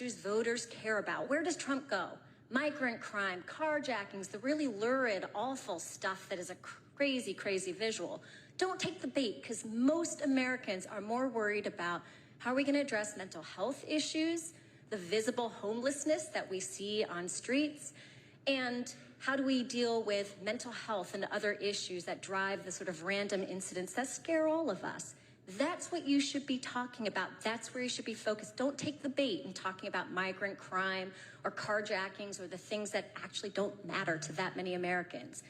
issues voters care about. Where does Trump go? Migrant crime, carjackings, the really lurid, awful stuff that is a crazy, crazy visual. Don't take the bait, because most Americans are more worried about how are we going to address mental health issues, the visible homelessness that we see on streets, and how do we deal with mental health and other issues that drive the sort of random incidents that scare all of us. That's what you should be talking about. That's where you should be focused. Don't take the bait in talking about migrant crime or carjackings or the things that actually don't matter to that many Americans.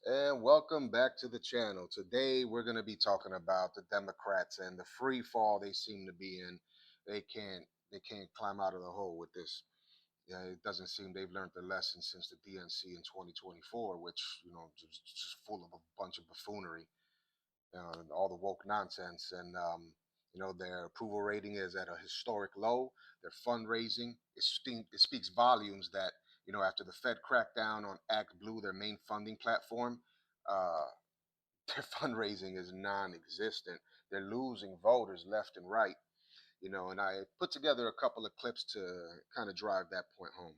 And welcome back to the channel. Today we're going to be talking about the Democrats and the free fall they seem to be in. They can't climb out of the hole with this. Yeah, it doesn't seem they've learned their lesson since the DNC in 2024, which just full of a bunch of buffoonery, all the woke nonsense, and their approval rating is at a historic low. Their fundraising it speaks volumes that after the Fed crackdown on Act Blue, their main funding platform, uh, their fundraising is non-existent. They're losing voters left and right. And I put together a couple of clips to kind of drive that point home.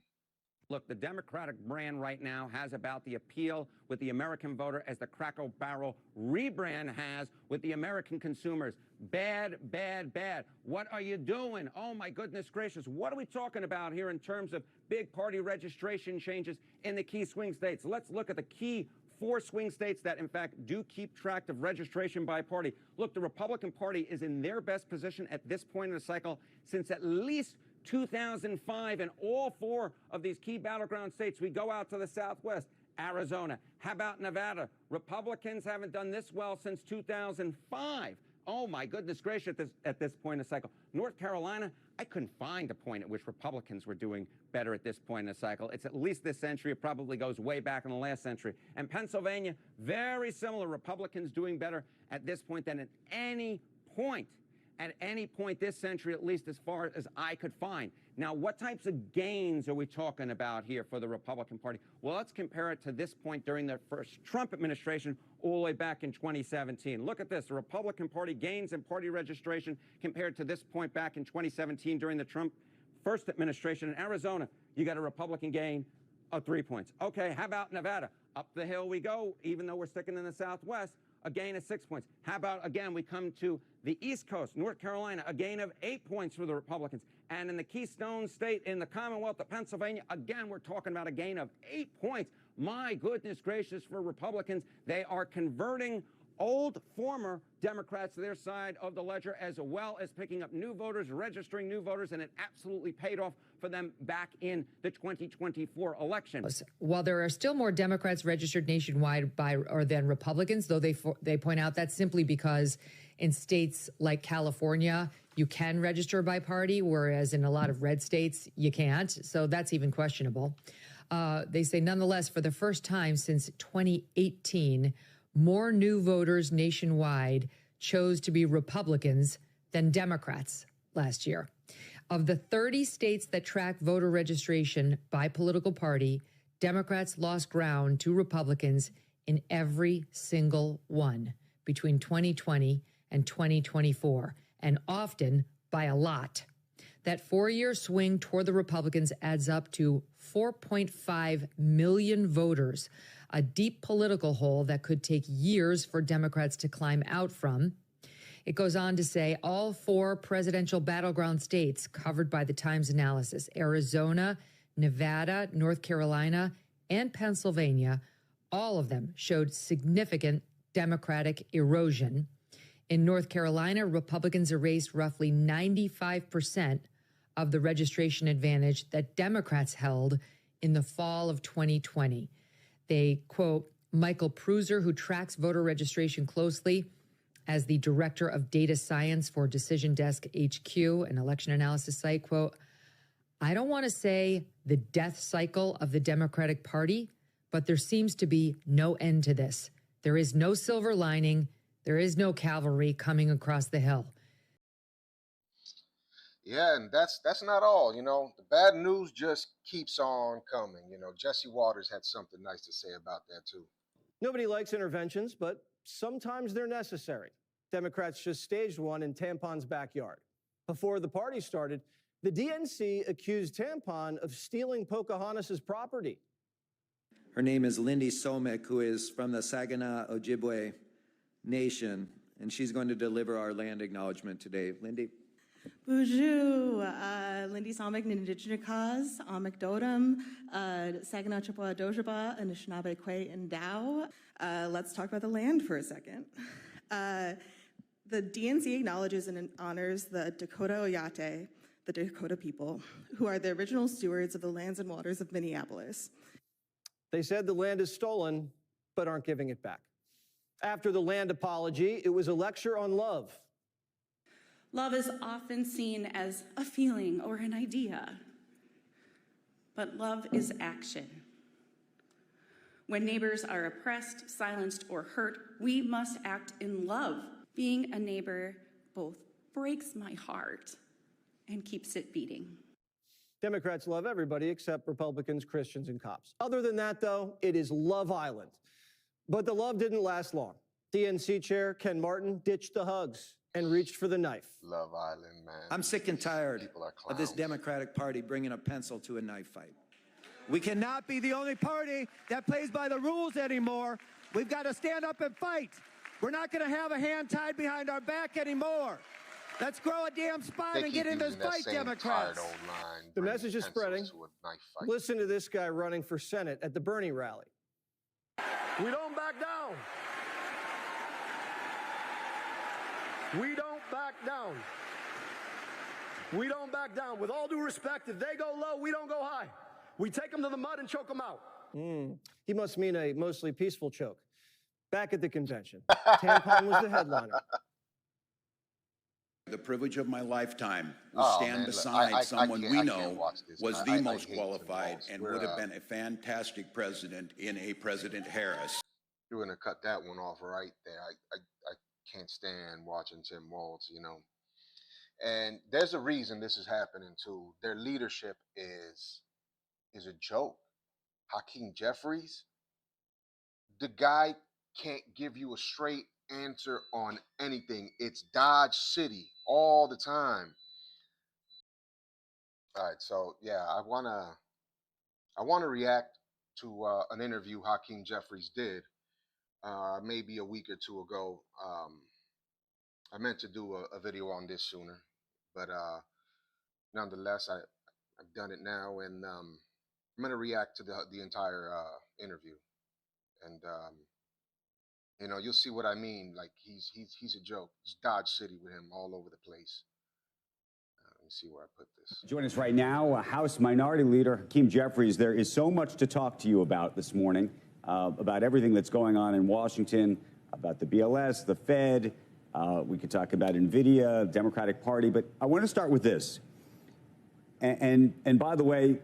Look, the Democratic brand right now has about the appeal with the American voter as the Cracker Barrel rebrand has with the American consumers. Bad, bad, bad. What are you doing? Oh, my goodness gracious. What are we talking about here in terms of big party registration changes in the key swing states? Let's look at the key 4 swing states that, in fact, do keep track of registration by party. Look, the Republican Party is in their best position at this point in the cycle since at least 2005, in all 4 of these key battleground states. We go out to the Southwest, Arizona. How about Nevada? Republicans haven't done this well since 2005. Oh, my goodness gracious, at this point in the cycle. North Carolina, I couldn't find a point at which Republicans were doing better at this point in the cycle. It's at least this century. It probably goes way back in the last century. And Pennsylvania, very similar. Republicans doing better at this point than at any point this century, at least as far as I could find. Now, what types of gains are we talking about here for the Republican Party? Well, let's compare it to this point during the first Trump administration all the way back in 2017. Look at this. The Republican Party gains in party registration compared to this point back in 2017 during the Trump first administration. In Arizona, you got a Republican gain of 3 points. Okay, how about Nevada? Up the hill we go, even though we're sticking in the Southwest. A gain of 6 points. How about, again, we come to the East Coast, North Carolina, a gain of 8 points for the Republicans. And in the Keystone State, in the Commonwealth of Pennsylvania, again, we're talking about a gain of 8 points. My goodness gracious, for Republicans, they are converting old former Democrats to their side of the ledger, as well as picking up new voters, registering new voters, and it absolutely paid off for them back in the 2024 election. While there are still more Democrats registered nationwide than Republicans, though they point out that's simply because in states like California, you can register by party, whereas in a lot of red states, you can't. So that's even questionable. They say, nonetheless, for the first time since 2018, more new voters nationwide chose to be Republicans than Democrats last year. Of the 30 states that track voter registration by political party, Democrats lost ground to Republicans in every single one between 2020 and 2024, and often by a lot. That 4-year swing toward the Republicans adds up to 4.5 million voters, a deep political hole that could take years for Democrats to climb out from. It goes on to say all 4 presidential battleground states covered by the Times analysis, Arizona, Nevada, North Carolina, and Pennsylvania, all of them showed significant Democratic erosion. In North Carolina, Republicans erased roughly 95% of the registration advantage that Democrats held in the fall of 2020. They quote Michael Pruser, who tracks voter registration closely as the director of data science for Decision Desk HQ, an election analysis site, quote, I don't want to say the death cycle of the Democratic Party, but there seems to be no end to this. There is no silver lining. There is no cavalry coming across the hill. Yeah, and that's not all. The bad news just keeps on coming. Jesse Waters had something nice to say about that too. Nobody likes interventions, but sometimes they're necessary. Democrats just staged one in Tampon's backyard. Before the party started, the DNC accused Tampon of stealing Pocahontas's property. Her name is Lindy Somek, who is from the Saginaw Ojibwe Nation, and she's going to deliver our land acknowledgement today. Lindy? Bonjour, Lindy Somek, Nindichnikaz, Amek Dodam, Saginaw Chippewa Dojaba, Anishinaabe Kwe, and Dow. Let's talk about the land for a second. The DNC acknowledges and honors the Dakota Oyate, the Dakota people, who are the original stewards of the lands and waters of Minneapolis. They said the land is stolen, but aren't giving it back. After the land apology, it was a lecture on love. Love is often seen as a feeling or an idea, but love is action. When neighbors are oppressed, silenced, or hurt, we must act in love. Being a neighbor both breaks my heart and keeps it beating. Democrats love everybody except Republicans, Christians, and cops. Other than that, though, it is Love Island. But the love didn't last long. DNC Chair Ken Martin ditched the hugs and reached for the knife. Love Island, man. I'm sick and tired People are of this clowns. Democratic Party bringing a pencil to a knife fight. We cannot be the only party that plays by the rules anymore. We've got to stand up and fight. We're not going to have a hand tied behind our back anymore. Let's grow a damn spine and get in this fight, Democrats. The message is spreading. Listen to this guy running for Senate at the Bernie rally. We don't back down. We don't back down. We don't back down. With all due respect, if they go low, we don't go high. We take them to the mud and choke them out. He must mean a mostly peaceful choke. Back at the convention, Tampon was the headliner. The privilege of my lifetime to stand beside someone we know was the most qualified and would have been a fantastic president in a President Harris. You're gonna cut that one off right there. I can't stand watching Tim Walz, you know. And there's a reason this is happening too. Their leadership is a joke. Hakeem Jeffries, the guy can't give you a straight answer on anything. It's Dodge City all the time. All right, so yeah, I wanna react to an interview Hakeem Jeffries did maybe a week or two ago. I meant to do a video on this sooner, but nonetheless, I've done it now, and I'm gonna react to the entire interview, and you know, you'll see what I mean. Like he's a joke. It's Dodge City with him all over the place. Let me see where I put this. Join us right now, House Minority Leader Hakeem Jeffries. There is so much to talk to you about this morning, about everything that's going on in Washington, about the BLS, the Fed. We could talk about NVIDIA, Democratic Party, but I want to start with this. And by the way,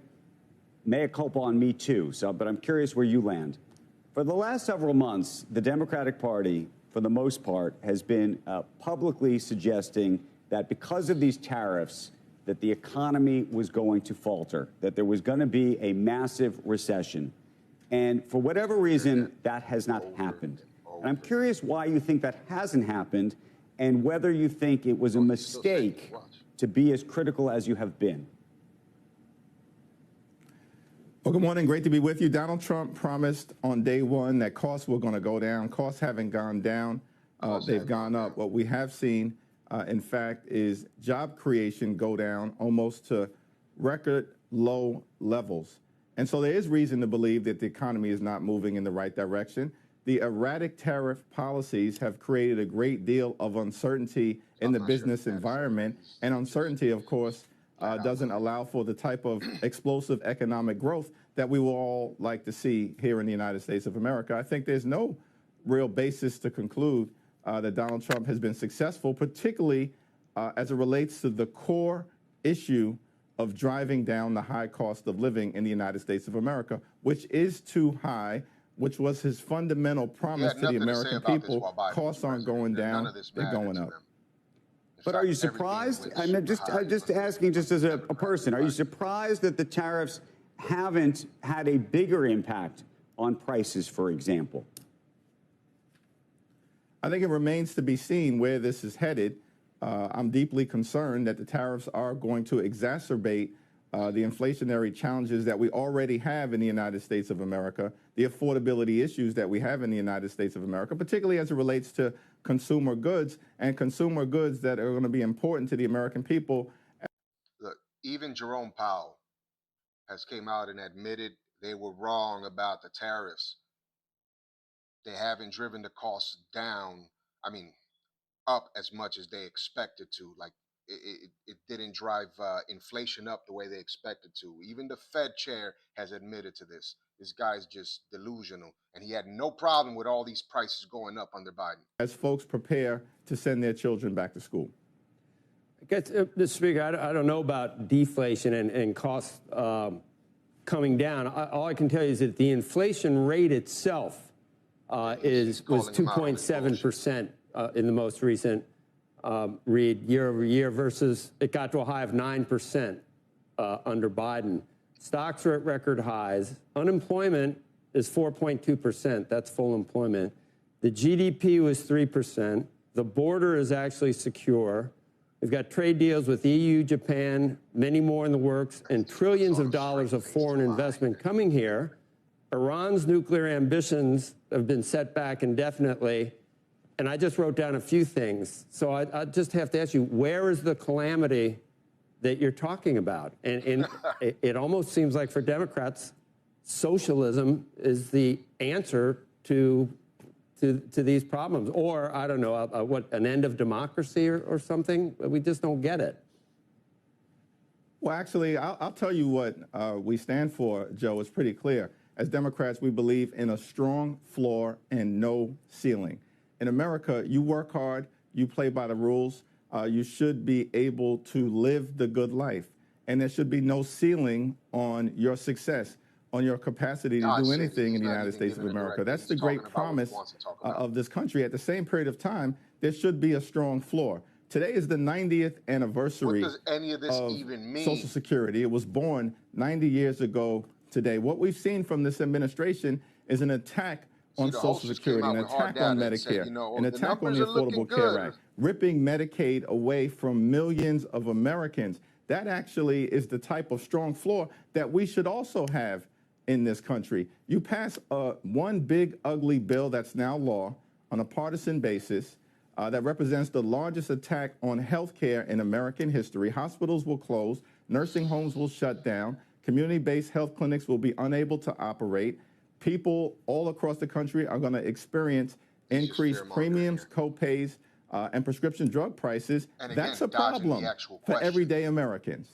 mea culpa on me too. But I'm curious where you land. For the last several months, the Democratic Party, for the most part, has been publicly suggesting that because of these tariffs, that the economy was going to falter, that there was going to be a massive recession. And for whatever reason, that has not happened. And I'm curious why you think that hasn't happened and whether you think it was a mistake to be as critical as you have been. Well, good morning. Great to be with you. Donald Trump promised on day one that costs were going to go down. Costs haven't gone down. They've gone up. What we have seen, in fact, is job creation go down almost to record low levels. And so there is reason to believe that the economy is not moving in the right direction. The erratic tariff policies have created a great deal of uncertainty in the business environment, and uncertainty, of course, doesn't allow for the type of explosive economic growth that we will all like to see here in the United States of America. I think there's no real basis to conclude that Donald Trump has been successful, particularly as it relates to the core issue of driving down the high cost of living in the United States of America, which is too high, which was his fundamental promise to the American people. Costs aren't going down, they're going up. But are you surprised? I'm just asking, just as a person, are you surprised that the tariffs haven't had a bigger impact on prices, for example? I think it remains to be seen where this is headed. I'm deeply concerned that the tariffs are going to exacerbate the inflationary challenges that we already have in the United States of America, the affordability issues that we have in the United States of America, particularly as it relates to consumer goods and consumer goods that are going to be important to the American people. Look, even Jerome Powell has came out and admitted they were wrong about the tariffs. They haven't driven the costs down, up as much as they expected to. Like, it didn't drive inflation up the way they expected to. Even the Fed chair has admitted to this. This guy's just delusional, and he had no problem with all these prices going up under Biden. As folks prepare to send their children back to school. I guess, Mr. Speaker, I don't know about deflation and costs coming down. All I can tell you is that the inflation rate itself was 2.7% in the most recent read year over year versus it got to a high of 9% under Biden. Stocks are at record highs. Unemployment is 4.2%. That's full employment. The GDP was 3%. The border is actually secure. We've got trade deals with EU, Japan, many more in the works, and trillions of dollars of foreign investment coming here. Iran's nuclear ambitions have been set back indefinitely. And I just wrote down a few things. So I just have to ask you, where is the calamity that you're talking about? And it almost seems like for Democrats, socialism is the answer to these problems. Or, I don't know, an end of democracy or something? We just don't get it. Well, actually, I'll tell you what we stand for, Joe. It's pretty clear. As Democrats, we believe in a strong floor and no ceiling. In America, you work hard, you play by the rules, you should be able to live the good life. And there should be no ceiling on your success, on your capacity to do anything in the United States of America. That's the great promise of this country. At the same period of time, there should be a strong floor. Today is the 90th anniversary What does any of this even mean? Social Security. It was born 90 years ago today. What we've seen from this administration is an attack on Social Security, an attack on Medicare, an attack on the Affordable Care Act, ripping Medicaid away from millions of Americans. That actually is the type of strong floor that we should also have in this country. You pass one big, ugly bill that's now law on a partisan basis that represents the largest attack on health care in American history. Hospitals will close, nursing homes will shut down, community-based health clinics will be unable to operate. People all across the country are going to experience increased premiums, co-pays, and prescription drug prices. That's a problem for everyday Americans.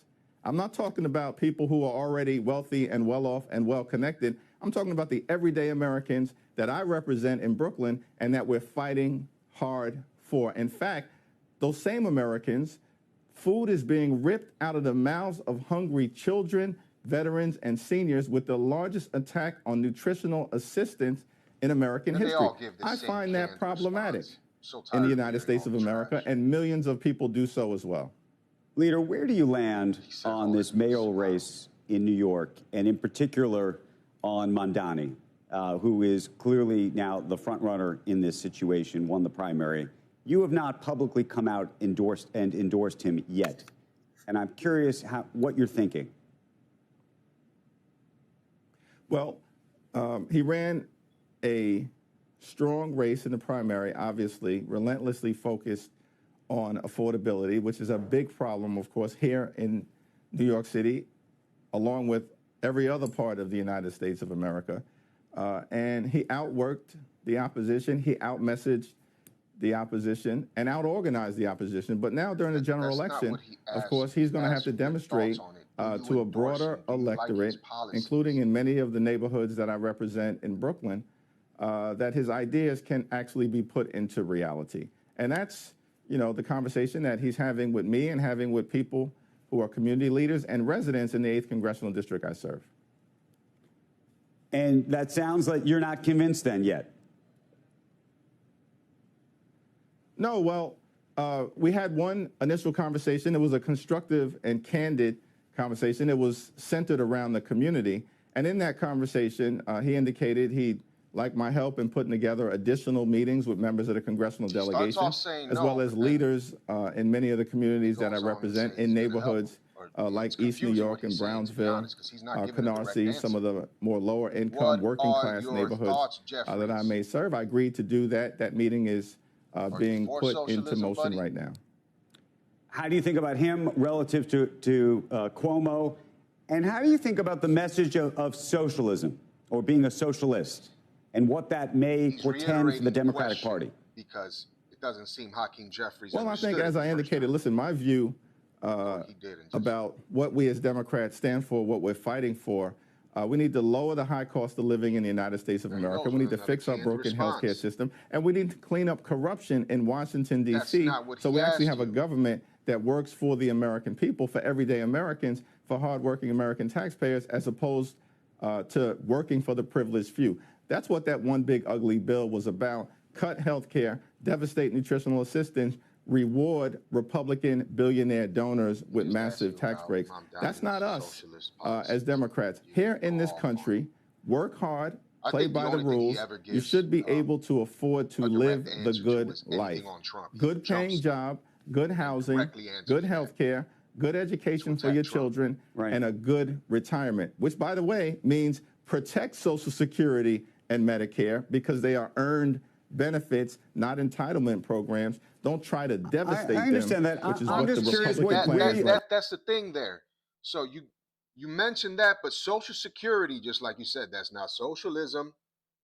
I'm not talking about people who are already wealthy and well-off and well-connected. I'm talking about the everyday Americans that I represent in Brooklyn and that we're fighting hard for. In fact, those same Americans, food is being ripped out of the mouths of hungry children, veterans, and seniors with the largest attack on nutritional assistance in American history. I find that problematic in the United States of America, and millions of people do so as well. Leader, where do you land on this mayoral race in New York, and in particular on Mondani, who is clearly now the front runner in this situation, won the primary? You have not publicly come out endorsed him yet, and I'm curious what you're thinking. Well, he ran a strong race in the primary, obviously, relentlessly focused on affordability, which is a big problem, of course, here in New York City, along with every other part of the United States of America. And he outworked the opposition, he outmessaged the opposition, and outorganized the opposition. But now during the general election, of course, he's going to have to demonstrate to a broader electorate, including in many of the neighborhoods that I represent in Brooklyn, that his ideas can actually be put into reality. And that's, the conversation that he's having with me and having with people who are community leaders and residents in the 8th Congressional District I serve. And that sounds like you're not convinced then yet. No, well, we had one initial conversation. It was a constructive and candid conversation. It was centered around the community. And in that conversation, he indicated he'd like my help in putting together additional meetings with members of the congressional delegation, as no, well as leaders in many of the communities that I goes on and represent says in he's gonna help neighborhoods it's like East New confusing what York and he's saying, to be Brownsville, honest, 'cause he's not giving a direct Canarsie, some of the more lower income What working are class your neighborhoods thoughts, that I Jeffries? may serve. I agreed to do that. That meeting is being for put into socialism, motion buddy? right now. How do you think about him relative to Cuomo? And how do you think about the message of socialism or being a socialist and what that may He's portend for reiterating the the Democratic question Party? Because it doesn't seem Hakeem Jeffries Well, I understood think, it as the I first indicated, time. listen, my view He did, and just- about what we as Democrats stand for, what we're fighting for, we need to lower the high cost of living in the United States of America. goes We need with to another fix our canned broken healthcare response. system, and we need to clean up corruption in Washington, D.C. not what So he we actually asked have a you. government that works for the American people, for everyday Americans, for hardworking American taxpayers, as opposed to working for the privileged few. That's what that one big ugly bill was about. Cut health care, devastate nutritional assistance, reward Republican billionaire donors with Just massive asking tax about breaks. Mom That's not Donovan's us socialist as policies. Democrats. Here in this country, work hard, I play think the by the only thing he rules. ever You gives, should be able to afford to a live direct the answer to good is anything life. on Trump. He Good paying jumps job, good housing, directly answers good that. health care, good education for your children, and a good retirement, which, by the way, means protect Social Security and Medicare because they are earned benefits, not entitlement programs. Don't try to devastate I understand them, that. which is I'm what the just curious Republican plan is like. That's the thing there. So you mentioned that, but Social Security, just like you said, that's not socialism.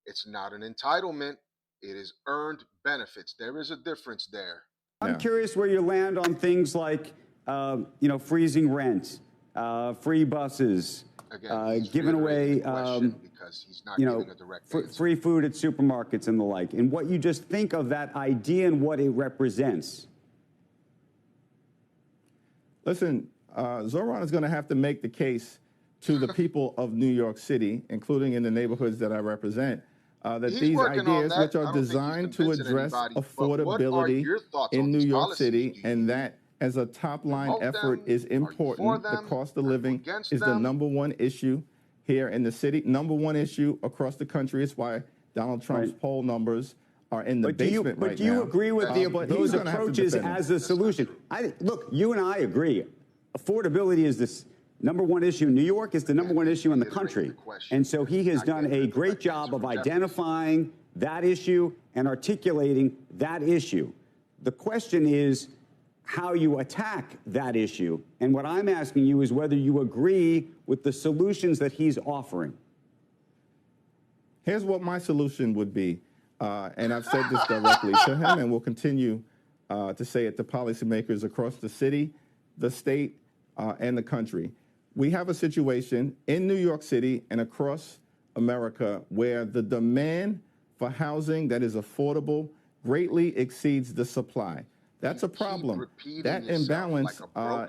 It's not an entitlement. It is earned benefits. There is a difference there. I'm curious where you land on things like, freezing rent, free buses, Again, he's giving away, reiterating the question because he's not giving a direct answer. free food at supermarkets and the like, and what you just think of that idea and what it represents. Listen, Zoran is going to have to make the case to the people of New York City, including in the neighborhoods that I represent, that He's these working on ideas, that. which I are don't think he's designed to convincing address anybody, but what are affordability your thoughts in on New these York policies? City, Do and you that as a top-line promote effort them? is Are you for important. The them? cost of Are you living against is the them? number one issue here in the city, number one issue across the country. It's why Donald Trump's poll numbers are in the basement right now. But do you agree with but those he's gonna have to approaches defend them. as a solution? Look, you and I agree. Affordability is this number one issue in New York, is the number one issue in the country. And so he has done a great job of identifying that issue and articulating that issue. The question is how you attack that issue. And what I'm asking you is whether you agree with the solutions that he's offering. Here's what my solution would be, and I've said this directly to him, and will continue to say it to policymakers across the city, the state, and the country. We have a situation in New York City and across America where the demand for housing that is affordable greatly exceeds the supply. That's a problem. That imbalance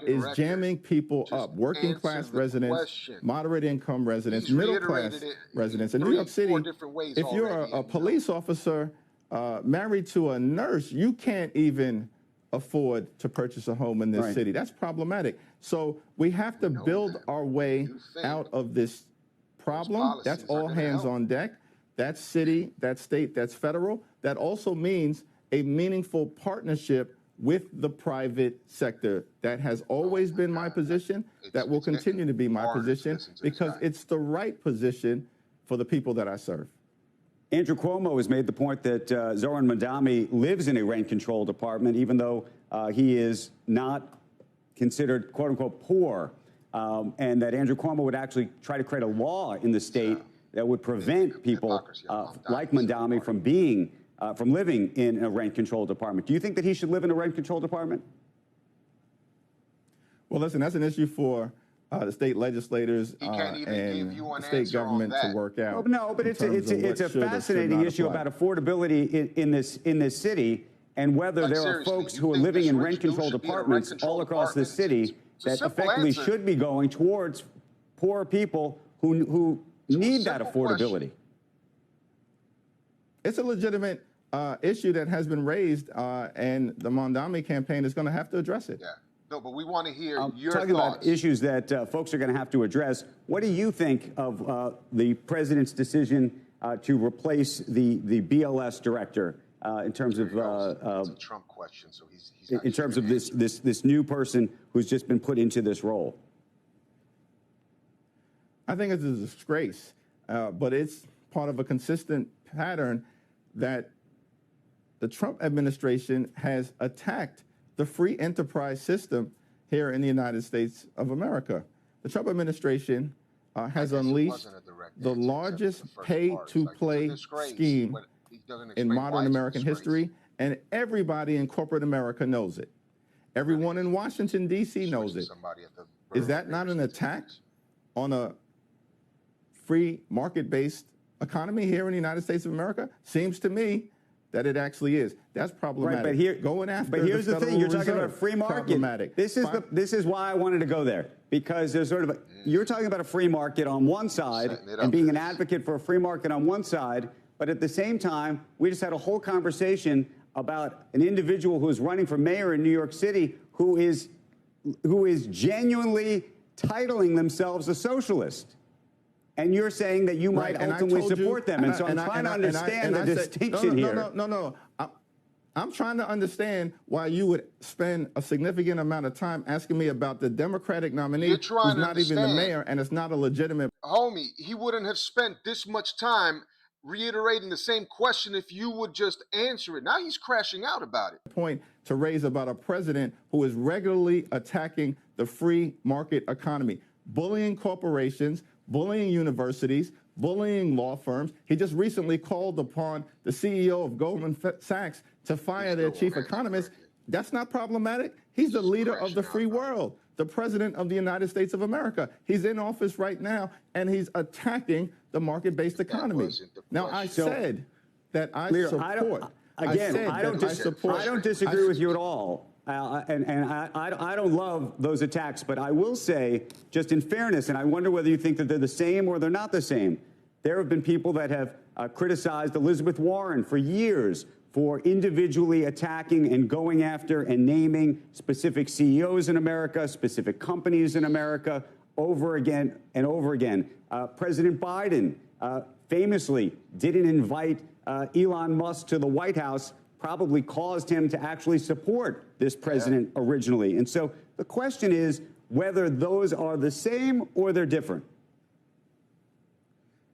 is jamming people up. Working class residents, moderate income residents, middle class residents. In New York City, if you're a police officer married to a nurse, you can't even afford to purchase a home in this city. That's problematic. So we have to build our way out of this problem. That's all hands on deck. That's city, that's state, that's federal. That also means a meaningful partnership with the private sector. That has always been my position. That will continue to be my position because it's the right position for the people that I serve. Andrew Cuomo has made the point that Zoran Mandami lives in a rent-controlled apartment, even though he is not considered, quote-unquote, poor, and that Andrew Cuomo would actually try to create a law in the state that would prevent people like Mandami from living in a rent-controlled apartment. Do you think that he should live in a rent-controlled apartment? Well, listen, that's an issue for the state legislators and the state government to work out. No, but it's a fascinating issue about affordability in this city, and whether there are folks who are living in rent-controlled apartments all across this city that effectively should be going towards poor people who need that affordability. It's a legitimate issue that has been raised, and the Mandami campaign is going to have to address it. Yeah. No, but we want to hear your talking thoughts. about issues that folks are going to have to address. What do you think of the president's decision to replace the BLS director in terms of it's a Trump question, so he's in terms of this new person who's just been put into this role? I think it's a disgrace, but it's part of a consistent pattern that the Trump administration has attacked the free enterprise system here in the United States of America. The Trump administration has unleashed the largest pay-to-play scheme in modern American history, and everybody in corporate America knows it. Everyone in Washington, D.C. knows it. Is that not an attack on a free market-based economy here in the United States of America? Seems to me that it actually is. That's problematic. Right, but here, going after but here's the thing: you're talking Reserve, about a free market. Problematic. This is why I wanted to go there, because there's sort of you're talking about a free market on one side and being an advocate for a free market on one side, but at the same time, we just had a whole conversation about an individual who is running for mayor in New York City who is genuinely titling themselves a socialist. And you're saying that you might ultimately support them. And so I'm trying to understand the distinction here. No. I'm trying to understand why you would spend a significant amount of time asking me about the Democratic nominee who's not even the mayor and it's not a legitimate. Homie, he wouldn't have spent this much time reiterating the same question if you would just answer it. Now he's crashing out about it. Point to raise about a president who is regularly attacking the free market economy, bullying corporations, bullying universities, bullying law firms. He just recently called upon the CEO of Goldman Sachs to fire their chief economist. That's not problematic. He's the leader of the free world, the president of the United States of America. He's in office right now, and he's attacking the market-based economy. Now, I said that I support. I don't disagree with you at all. I don't love those attacks, but I will say, just in fairness, and I wonder whether you think that they're the same or they're not the same. There have been people that have criticized Elizabeth Warren for years for individually attacking and going after and naming specific CEOs in America, specific companies in America, over again and over again. President Biden famously didn't invite Elon Musk to the White House, probably caused him to actually support this president originally. And so the question is whether those are the same or they're different.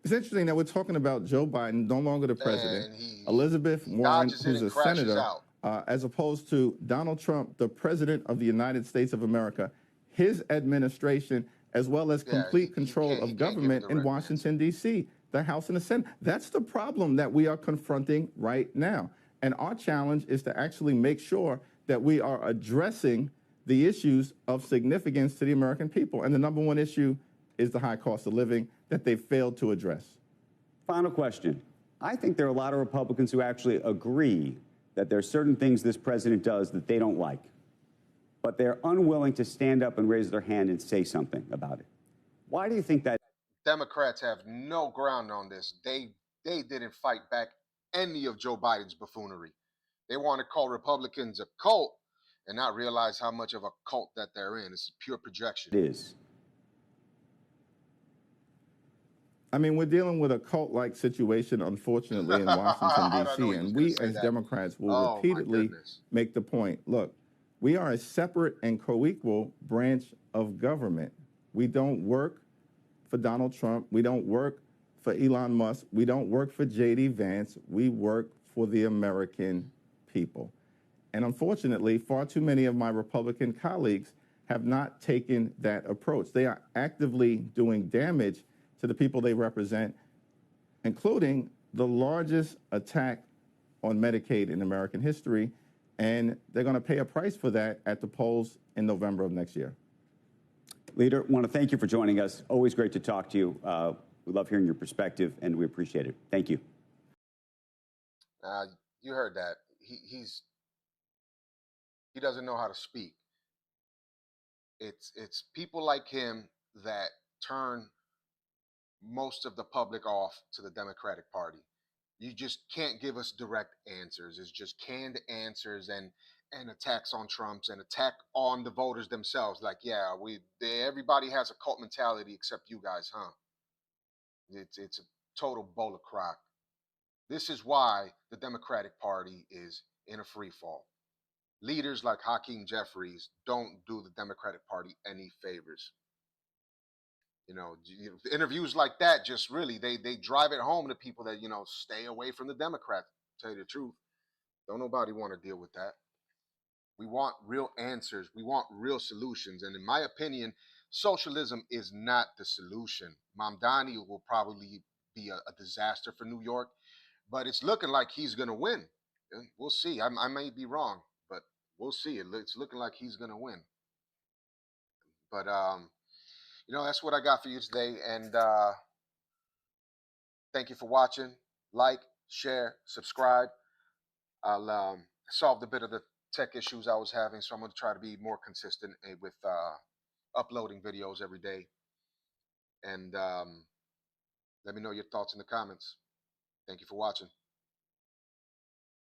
It's interesting that we're talking about Joe Biden, no longer the president, Elizabeth Warren, who's a senator, as opposed to Donald Trump, the president of the United States of America, his administration, as well as complete control of government in Washington, D.C., the House and the Senate. That's the problem that we are confronting right now. And our challenge is to actually make sure that we are addressing the issues of significance to the American people. And the number one issue is the high cost of living that they've failed to address. Final question. I think there are a lot of Republicans who actually agree that there are certain things this president does that they don't like, but they're unwilling to stand up and raise their hand and say something about it. Why do you think that? Democrats have no ground on this. They didn't fight back any of Joe Biden's buffoonery. They want to call Republicans a cult and not realize how much of a cult that they're in. It's pure projection. It is. I mean, we're dealing with a cult-like situation, unfortunately, in Washington, D.C., and we as Democrats will repeatedly make the point, look, we are a separate and co-equal branch of government. We don't work for Donald Trump. We don't work for Elon Musk. We don't work for J.D. Vance. We work for the American people. And unfortunately, far too many of my Republican colleagues have not taken that approach. They are actively doing damage to the people they represent, including the largest attack on Medicaid in American history, and they're going to pay a price for that at the polls in November of next year. Leader, I want to thank you for joining us. Always great to talk to you. We love hearing your perspective, and we appreciate it. Thank you. You heard that. He doesn't know how to speak. It's people like him that turn most of the public off to the Democratic Party. You just can't give us direct answers. It's just canned answers and attacks on Trump's and attack on the voters themselves. Like, everybody has a cult mentality except you guys, huh? total bowl of crock. This is why the Democratic Party is in a free fall. Leaders like Hakeem Jeffries don't do the Democratic Party any favors. Interviews like that just really they drive it home to people that stay away from the Democrats. Tell you the truth, don't nobody want to deal with that. We want real answers. We want real solutions. And in my opinion, socialism is not the solution. Mamdani will probably be a disaster for New York, but it's looking like he's going to win. We'll see. I may be wrong, but we'll see. It's looking like he's going to win. But that's what I got for you today. And thank you for watching. Like, share, subscribe. I'll solve a bit of the tech issues I was having, so I'm going to try to be more consistent with uploading videos every day. And let me know your thoughts in the comments. Thank you for watching.